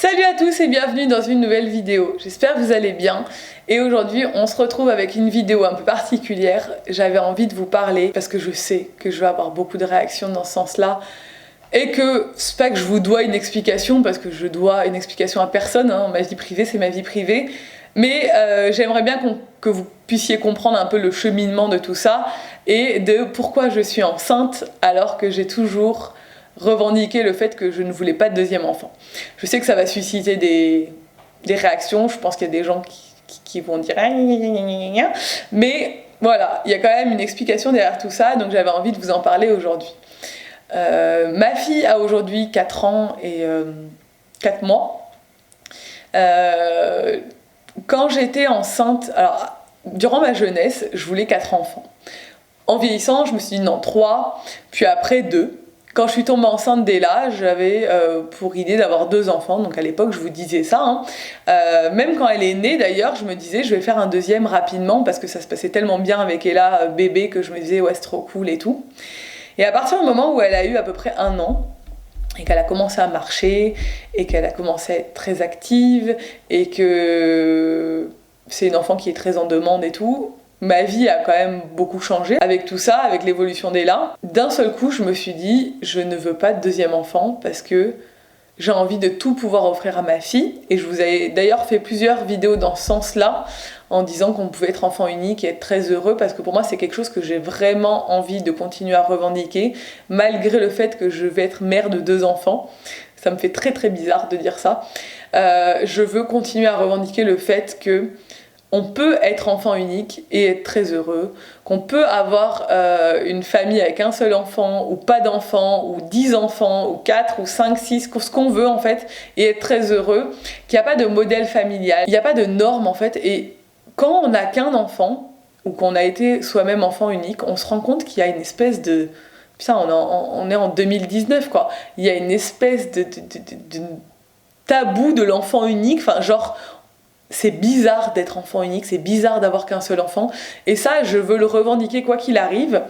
Salut à tous et bienvenue dans une nouvelle vidéo, j'espère que vous allez bien et aujourd'hui on se retrouve avec une vidéo un peu particulière. J'avais envie de vous parler parce que je sais que je vais avoir beaucoup de réactions dans ce sens-là et que c'est pas que je vous dois une explication parce que je dois une explication à personne, hein. Ma vie privée c'est ma vie privée, mais j'aimerais bien que vous puissiez comprendre un peu le cheminement de tout ça et de pourquoi je suis enceinte alors que j'ai toujours revendiquer le fait que je ne voulais pas de deuxième enfant. Je sais que ça va susciter des réactions, je pense qu'il y a des gens qui vont dire mais voilà, il y a quand même une explication derrière tout ça, donc j'avais envie de vous en parler aujourd'hui. Ma fille a aujourd'hui 4 ans et 4 mois. Quand j'étais enceinte, alors durant ma jeunesse, je voulais 4 enfants. En vieillissant, je me suis dit non, 3, puis après 2. Quand je suis tombée enceinte dès là, j'avais pour idée d'avoir 2 enfants, donc à l'époque je vous disais ça, hein. Même quand elle est née d'ailleurs, je me disais je vais faire un deuxième rapidement parce que ça se passait tellement bien avec Ella bébé que je me disais ouais c'est trop cool et tout. Et à partir du moment où elle a eu à peu près 1 an, et qu'elle a commencé à marcher, et qu'elle a commencé à être très active, et que c'est une enfant qui est très en demande et tout, ma vie a quand même beaucoup changé avec tout ça, avec l'évolution d'Ella. D'un seul coup, je me suis dit, je ne veux pas de deuxième enfant parce que j'ai envie de tout pouvoir offrir à ma fille. Et je vous avais d'ailleurs fait plusieurs vidéos dans ce sens-là, en disant qu'on pouvait être enfant unique et être très heureux, parce que pour moi, c'est quelque chose que j'ai vraiment envie de continuer à revendiquer, malgré le fait que je vais être mère de 2 enfants. Ça me fait très très bizarre de dire ça. Je veux continuer à revendiquer le fait que on peut être enfant unique et être très heureux, qu'on peut avoir une famille avec un seul enfant, ou pas d'enfants, ou 10 enfants, ou 4, ou 5, 6, ce qu'on veut en fait, et être très heureux, qu'il n'y a pas de modèle familial, il n'y a pas de normes en fait, et quand on n'a qu'un enfant, ou qu'on a été soi-même enfant unique, on se rend compte qu'il y a une espèce de... Putain, on est en 2019 quoi, il y a une espèce de tabou de l'enfant unique, enfin genre... C'est bizarre d'être enfant unique, c'est bizarre d'avoir qu'un seul enfant. Et ça, je veux le revendiquer quoi qu'il arrive.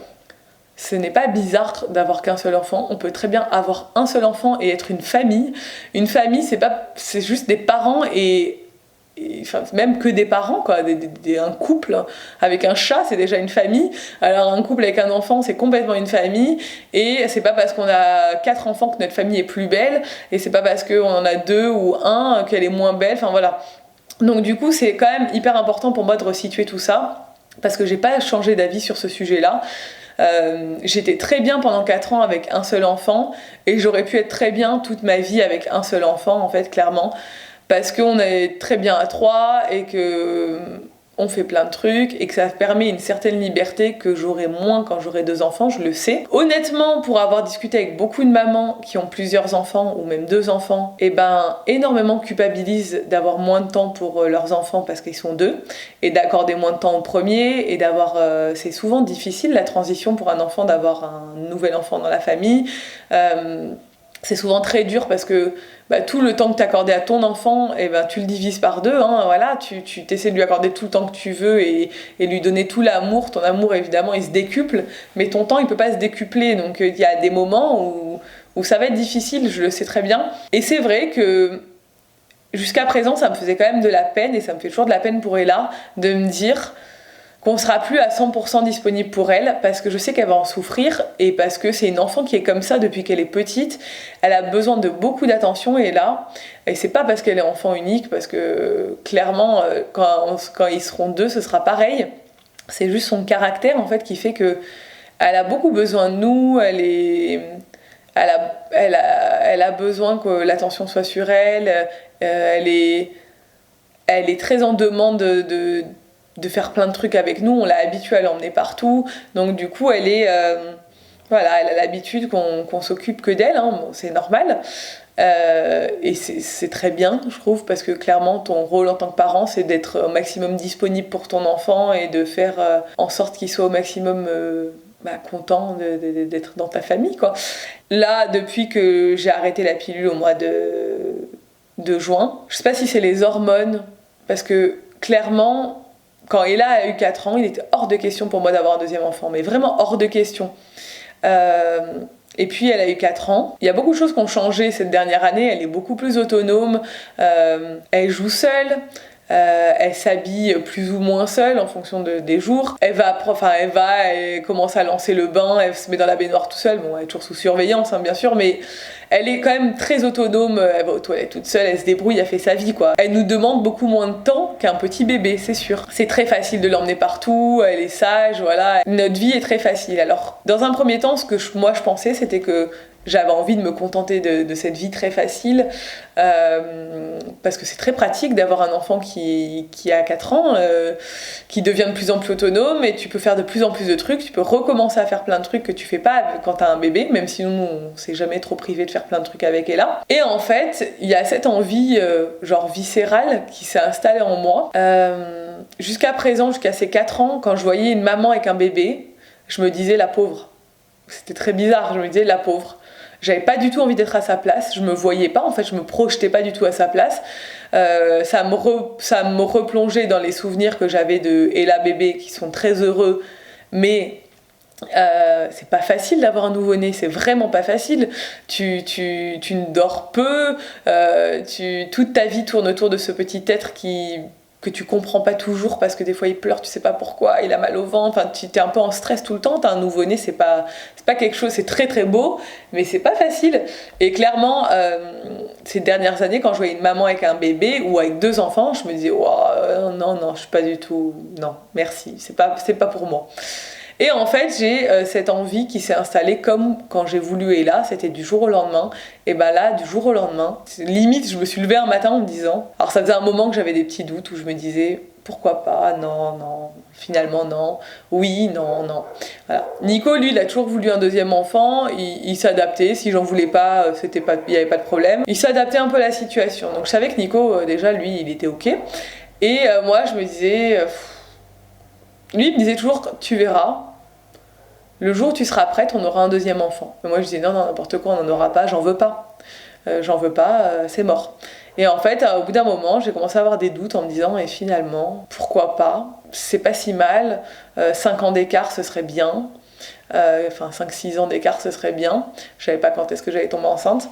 Ce n'est pas bizarre d'avoir qu'un seul enfant. On peut très bien avoir un seul enfant et être une famille. Une famille, c'est juste des parents enfin, même que des parents, quoi. Un couple avec un chat, c'est déjà une famille. Alors un couple avec un enfant, c'est complètement une famille. Et c'est pas parce qu'on a 4 enfants que notre famille est plus belle. Et c'est pas parce qu'on en a 2 ou 1 qu'elle est moins belle. Enfin voilà. Donc du coup c'est quand même hyper important pour moi de resituer tout ça parce que j'ai pas changé d'avis sur ce sujet-là. J'étais très bien pendant 4 ans avec un seul enfant et j'aurais pu être très bien toute ma vie avec un seul enfant en fait clairement parce qu'on est très bien à 3 et que on fait plein de trucs et que ça permet une certaine liberté que j'aurai moins quand j'aurai 2 enfants, je le sais. Honnêtement, pour avoir discuté avec beaucoup de mamans qui ont plusieurs enfants ou même 2 enfants, et ben énormément culpabilisent d'avoir moins de temps pour leurs enfants parce qu'ils sont 2 et d'accorder moins de temps au premier et d'avoir... c'est souvent difficile la transition pour un enfant d'avoir un nouvel enfant dans la famille. C'est souvent très dur parce que tout le temps que tu accordais à ton enfant, tu le divises par 2, hein, voilà, tu t'essaies de lui accorder tout le temps que tu veux et lui donner tout l'amour. Ton amour, évidemment, il se décuple, mais ton temps, il peut pas se décupler. Donc, il y a des moments où ça va être difficile, je le sais très bien. Et c'est vrai que jusqu'à présent, ça me faisait quand même de la peine, et ça me fait toujours de la peine pour Ella, de me dire... qu'on sera plus à 100% disponible pour elle parce que je sais qu'elle va en souffrir et parce que c'est une enfant qui est comme ça depuis qu'elle est petite. Elle a besoin de beaucoup d'attention et là, et c'est pas parce qu'elle est enfant unique, parce que clairement quand ils seront 2 ce sera pareil. C'est juste son caractère en fait qui fait que elle a beaucoup besoin de nous, elle a besoin que l'attention soit sur elle, elle est très en demande de faire plein de trucs avec nous, on l'a habituée à l'emmener partout, donc du coup elle est voilà, elle a l'habitude qu'on s'occupe que d'elle, hein. Bon, c'est normal, et c'est très bien je trouve, parce que clairement ton rôle en tant que parent c'est d'être au maximum disponible pour ton enfant et de faire en sorte qu'il soit au maximum content d'être dans ta famille quoi. Là depuis que j'ai arrêté la pilule au mois de juin, je sais pas si c'est les hormones, parce que clairement quand Ella a eu 4 ans, il était hors de question pour moi d'avoir un deuxième enfant, mais vraiment hors de question. Et puis elle a eu 4 ans. Il y a beaucoup de choses qui ont changé cette dernière année. Elle est beaucoup plus autonome. Elle joue seule. Elle s'habille plus ou moins seule en fonction des jours. Elle commence à lancer le bain, elle se met dans la baignoire tout seule. Bon, elle est toujours sous surveillance, hein, bien sûr, mais elle est quand même très autonome. Elle va aux toilettes toute seule, elle se débrouille, elle fait sa vie, quoi. Elle nous demande beaucoup moins de temps qu'un petit bébé, c'est sûr. C'est très facile de l'emmener partout, elle est sage, voilà. Notre vie est très facile. Alors, dans un premier temps, ce que moi je pensais, c'était que j'avais envie de me contenter de cette vie très facile, parce que c'est très pratique d'avoir un enfant qui a 4 ans, qui devient de plus en plus autonome, et tu peux faire de plus en plus de trucs, tu peux recommencer à faire plein de trucs que tu fais pas quand t'as un bébé, même si nous on s'est jamais trop privé de faire plein de trucs avec Ella. Et en fait, il y a cette envie genre viscérale qui s'est installée en moi. Jusqu'à présent, jusqu'à ces 4 ans, quand je voyais une maman avec un bébé, je me disais la pauvre. C'était très bizarre, je me disais la pauvre. J'avais pas du tout envie d'être à sa place, je me voyais pas, en fait, je me projetais pas du tout à sa place. Ça me replongeait dans les souvenirs que j'avais de Ella bébé qui sont très heureux, mais c'est pas facile d'avoir un nouveau-né, c'est vraiment pas facile. Tu ne dors peu, toute ta vie tourne autour de ce petit être que tu comprends pas toujours parce que des fois il pleure, tu sais pas pourquoi, il a mal au ventre, enfin tu es un peu en stress tout le temps. T'as un nouveau-né, c'est pas quelque chose, c'est très très beau, mais c'est pas facile. Et clairement, ces dernières années, quand je voyais une maman avec un bébé ou avec 2 enfants, je me disais non, je suis pas du tout, non, merci, c'est pas pour moi. Et en fait, j'ai cette envie qui s'est installée comme quand j'ai voulu Ella, c'était du jour au lendemain. Et ben là, du jour au lendemain, limite, je me suis levée un matin en me disant... Alors ça faisait un moment que j'avais des petits doutes où je me disais, pourquoi pas, non, finalement non, oui, non. Voilà. Nico, lui, il a toujours voulu un deuxième enfant, il s'adaptait, si j'en voulais pas, il n'y avait pas de problème. Il s'adaptait un peu à la situation. Donc je savais que Nico, déjà, lui, il était ok. Et moi, je me disais... Lui, il me disait toujours, tu verras, le jour où tu seras prête, on aura un deuxième enfant. Mais moi, je disais, non, n'importe quoi, on n'en aura pas, j'en veux pas. C'est mort. Et en fait, au bout d'un moment, j'ai commencé à avoir des doutes en me disant, et finalement, pourquoi pas? C'est pas si mal, 5 ans d'écart, ce serait bien. 5-6 ans d'écart, ce serait bien. Je savais pas quand est-ce que j'allais tomber enceinte.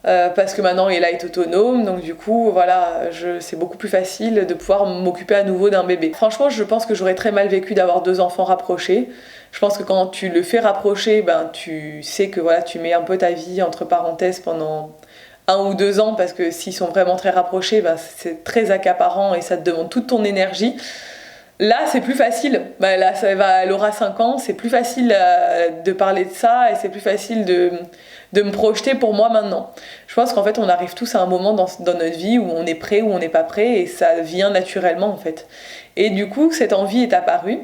Parce que maintenant Ella est autonome, donc du coup voilà, c'est beaucoup plus facile de pouvoir m'occuper à nouveau d'un bébé. Franchement, je pense que j'aurais très mal vécu d'avoir 2 enfants rapprochés. Je pense que quand tu le fais rapprocher, ben tu sais que voilà, tu mets un peu ta vie entre parenthèses pendant 1 ou 2 ans, parce que s'ils sont vraiment très rapprochés, ben c'est très accaparant et ça te demande toute ton énergie. Là, c'est plus facile. Bah, là, elle aura 5 ans, c'est plus facile de parler de ça et c'est plus facile de me projeter pour moi maintenant. Je pense qu'en fait, on arrive tous à un moment dans notre vie où on est prêt ou on n'est pas prêt et ça vient naturellement en fait. Et du coup, cette envie est apparue.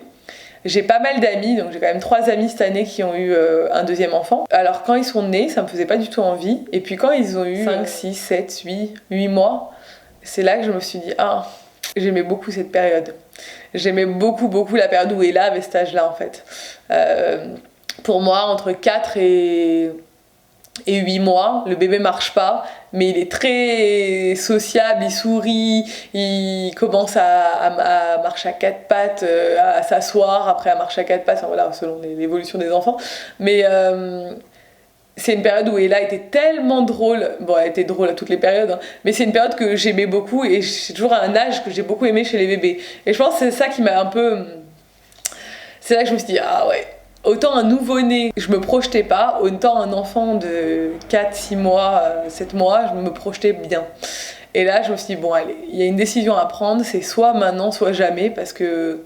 J'ai pas mal d'amis, donc j'ai quand même 3 amis cette année qui ont eu un deuxième enfant. Alors quand ils sont nés, ça me faisait pas du tout envie. Et puis quand ils ont eu 5, 6, 7, 8 mois, c'est là que je me suis dit, j'aimais beaucoup cette période. J'aimais beaucoup la période où Ella avait cet âge-là en fait. Pour moi, entre 4 et 8 mois, le bébé marche pas, mais il est très sociable, il sourit, il commence à marcher à 4 pattes, à s'asseoir, après à marcher à 4 pattes, voilà, selon l'évolution des enfants. Mais c'est une période où Ella était tellement drôle, bon elle était drôle à toutes les périodes, hein, mais c'est une période que j'aimais beaucoup et c'est toujours un âge que j'ai beaucoup aimé chez les bébés. Et je pense que c'est ça qui m'a un peu... C'est là que je me suis dit, autant un nouveau-né, je me projetais pas, autant un enfant de 4, 6 mois, 7 mois, je me projetais bien. Et là, je me suis dit, bon allez, il y a une décision à prendre, c'est soit maintenant, soit jamais, parce que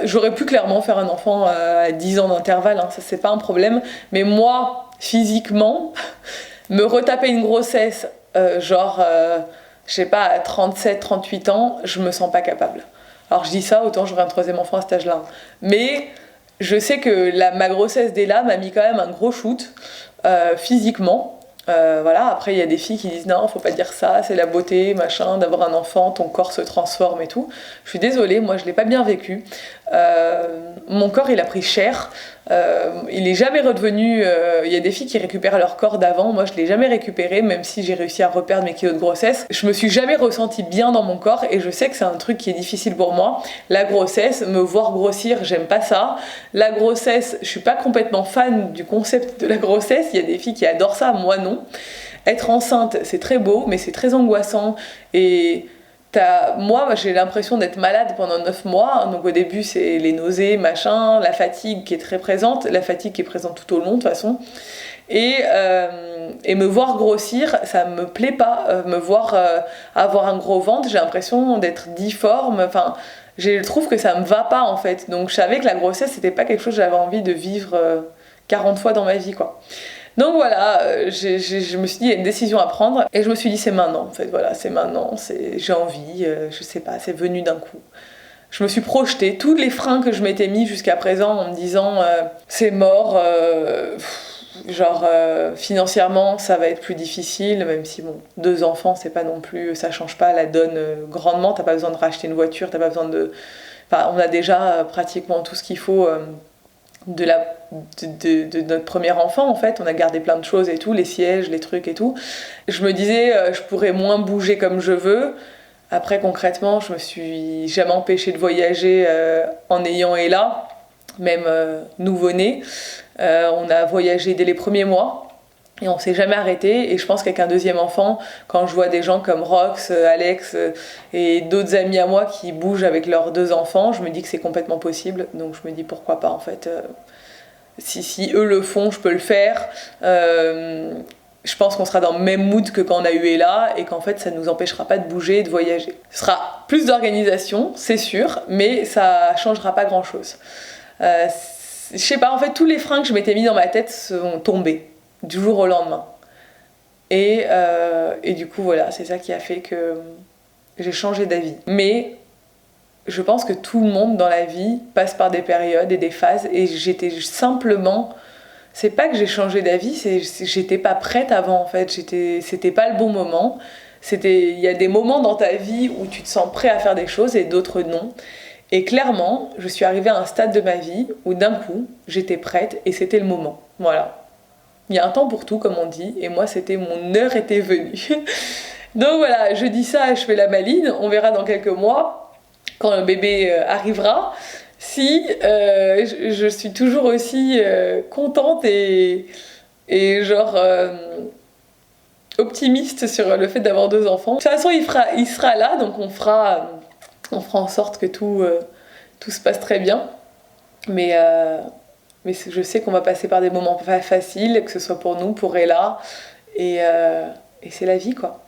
j'aurais pu clairement faire un enfant à 10 ans d'intervalle, hein, ça c'est pas un problème, mais moi... Physiquement, me retaper une grossesse, je sais pas, à 37, 38 ans, je me sens pas capable. Alors je dis ça, autant j'aurais un 3e enfant à cet âge-là. Mais je sais que ma grossesse d'Ella m'a mis quand même un gros shoot, physiquement. Voilà, après il y a des filles qui disent non, faut pas dire ça, c'est la beauté, machin, d'avoir un enfant, ton corps se transforme et tout. Je suis désolée, moi je l'ai pas bien vécu. Mon corps il a pris cher. Il est jamais redevenu. Il y a des filles qui récupèrent leur corps d'avant. Moi, je l'ai jamais récupéré, même si j'ai réussi à reperdre mes kilos de grossesse. Je me suis jamais ressentie bien dans mon corps et je sais que c'est un truc qui est difficile pour moi. La grossesse, me voir grossir, j'aime pas ça. La grossesse, je suis pas complètement fan du concept de la grossesse. Il y a des filles qui adorent ça, moi non. Être enceinte, c'est très beau, mais c'est très angoissant et moi j'ai l'impression d'être malade pendant 9 mois, donc au début c'est les nausées, machin, la fatigue qui est très présente, la fatigue qui est présente tout au long de toute façon, et me voir grossir, ça me plaît pas, me voir avoir un gros ventre, j'ai l'impression d'être difforme, enfin je trouve que ça me va pas en fait, donc je savais que la grossesse c'était pas quelque chose que j'avais envie de vivre 40 fois dans ma vie quoi. Donc voilà, je me suis dit il y a une décision à prendre et je me suis dit c'est maintenant en fait, voilà, c'est maintenant, j'ai envie, je sais pas, c'est venu d'un coup. Je me suis projetée, tous les freins que je m'étais mis jusqu'à présent en me disant c'est mort, financièrement ça va être plus difficile, même si bon, 2 enfants c'est pas non plus, ça change pas la donne grandement, t'as pas besoin de racheter une voiture, t'as pas besoin de... Enfin on a déjà pratiquement tout ce qu'il faut... de notre premier enfant en fait, on a gardé plein de choses et tout, les sièges, les trucs et tout. Je me disais je pourrais moins bouger comme je veux. Après concrètement je me suis jamais empêchée de voyager en ayant Ella, même nouveau-né. On a voyagé dès les premiers mois et on s'est jamais arrêté et je pense qu'avec un deuxième enfant, quand je vois des gens comme Rox, Alex et d'autres amis à moi qui bougent avec leurs 2 enfants, je me dis que c'est complètement possible, donc je me dis pourquoi pas en fait. Si eux le font, je peux le faire. Je pense qu'on sera dans le même mood que quand on a eu Ella et qu'en fait ça ne nous empêchera pas de bouger et de voyager. Ce sera plus d'organisation, c'est sûr, mais ça changera pas grand chose. Je sais pas, en fait tous les freins que je m'étais mis dans ma tête sont tombés du jour au lendemain. Et du coup voilà, c'est ça qui a fait que j'ai changé d'avis. Mais je pense que tout le monde dans la vie passe par des périodes et des phases et j'étais simplement... C'est pas que j'ai changé d'avis, j'étais pas prête avant en fait, c'était pas le bon moment. Il y a des moments dans ta vie où tu te sens prêt à faire des choses et d'autres non. Et clairement, je suis arrivée à un stade de ma vie où d'un coup, j'étais prête et c'était le moment. Voilà. Il y a un temps pour tout comme on dit et moi mon heure était venue. Donc voilà, je dis ça, je fais la maline, on verra dans quelques mois quand le bébé arrivera. Si je suis toujours aussi contente et genre optimiste sur le fait d'avoir 2 enfants. De toute façon, il sera là, donc on fera en sorte que tout se passe très bien. Mais je sais qu'on va passer par des moments pas faciles, que ce soit pour nous, pour Ella, et c'est la vie quoi.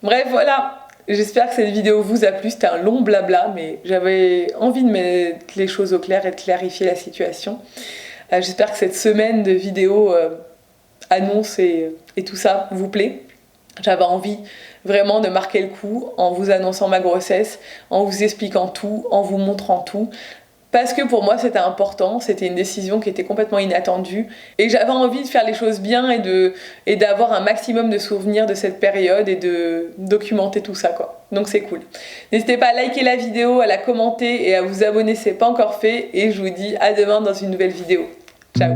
Bref, voilà. J'espère que cette vidéo vous a plu, c'était un long blabla, mais j'avais envie de mettre les choses au clair et de clarifier la situation. J'espère que cette semaine de vidéos annonces et tout ça vous plaît. J'avais envie vraiment de marquer le coup en vous annonçant ma grossesse, en vous expliquant tout, en vous montrant tout. Parce que pour moi c'était important, c'était une décision qui était complètement inattendue et j'avais envie de faire les choses bien et d'avoir un maximum de souvenirs de cette période et de documenter tout ça quoi. Donc c'est cool. N'hésitez pas à liker la vidéo, à la commenter et à vous abonner si ce n'est pas encore fait et je vous dis à demain dans une nouvelle vidéo. Ciao.